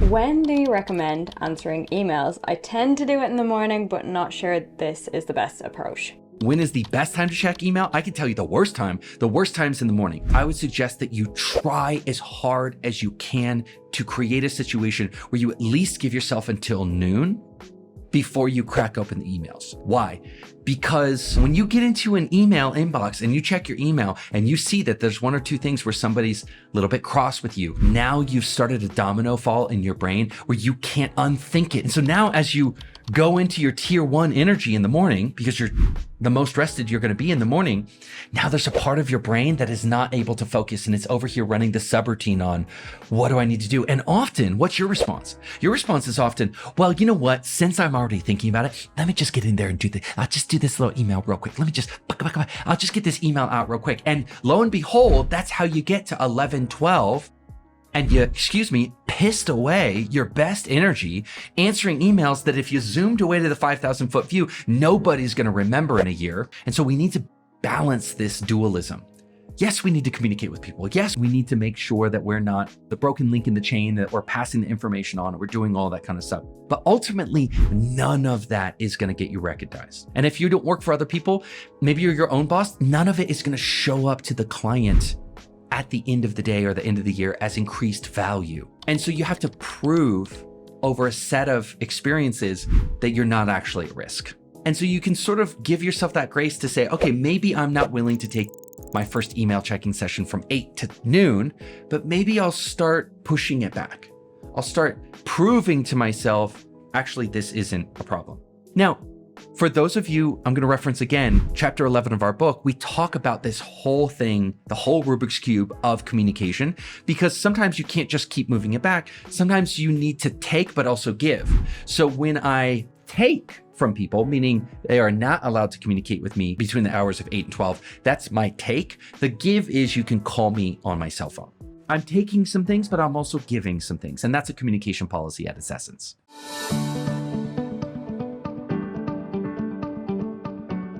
When do you recommend answering emails? I tend to do it in the morning, but not sure this is the best approach. When is the best time to check email? I can tell you the worst time. The worst time's in the morning. I would suggest that you try as hard as you can to create a situation where you at least give yourself until noon before you crack open the emails. Why? Because when you get into an email inbox and you check your email and you see that there's one or two things where somebody's a little bit cross with you, now you've started a domino fall in your brain where you can't unthink it. And so now as you go into your tier 1 energy in the morning, because you're the most rested you're going to be in the morning, now there's a part of your brain that is not able to focus and it's over here running the subroutine on what do I need to do? And often, what's your response? Your response is often, well, you know what? Since I'm already thinking about it, let me just get in there and I'll just do this little email real quick. I'll just get this email out real quick. And lo and behold, that's how you get to 11, 12. And you, pissed away your best energy answering emails that if you zoomed away to the 5,000 foot view, nobody's going to remember in a year. And so we need to balance this dualism. Yes, we need to communicate with people. Yes, we need to make sure that we're not the broken link in the chain, that we're passing the information on, we're doing all that kind of stuff. But ultimately, none of that is going to get you recognized. And if you don't work for other people, maybe you're your own boss, none of it is going to show up to the client at the end of the day or the end of the year as increased value. And so you have to prove over a set of experiences that you're not actually at risk. And so you can sort of give yourself that grace to say, okay, maybe I'm not willing to take my first email checking session from 8 to noon, but maybe I'll start pushing it back. I'll start proving to myself, actually, this isn't a problem. Now, for those of you, I'm going to reference again, chapter 11 of our book, we talk about this whole thing, the whole Rubik's Cube of communication, because sometimes you can't just keep moving it back. Sometimes you need to take, but also give. So when I take from people, meaning they are not allowed to communicate with me between the hours of 8 and 12, that's my take. The give is you can call me on my cell phone. I'm taking some things, but I'm also giving some things. And that's a communication policy at its essence.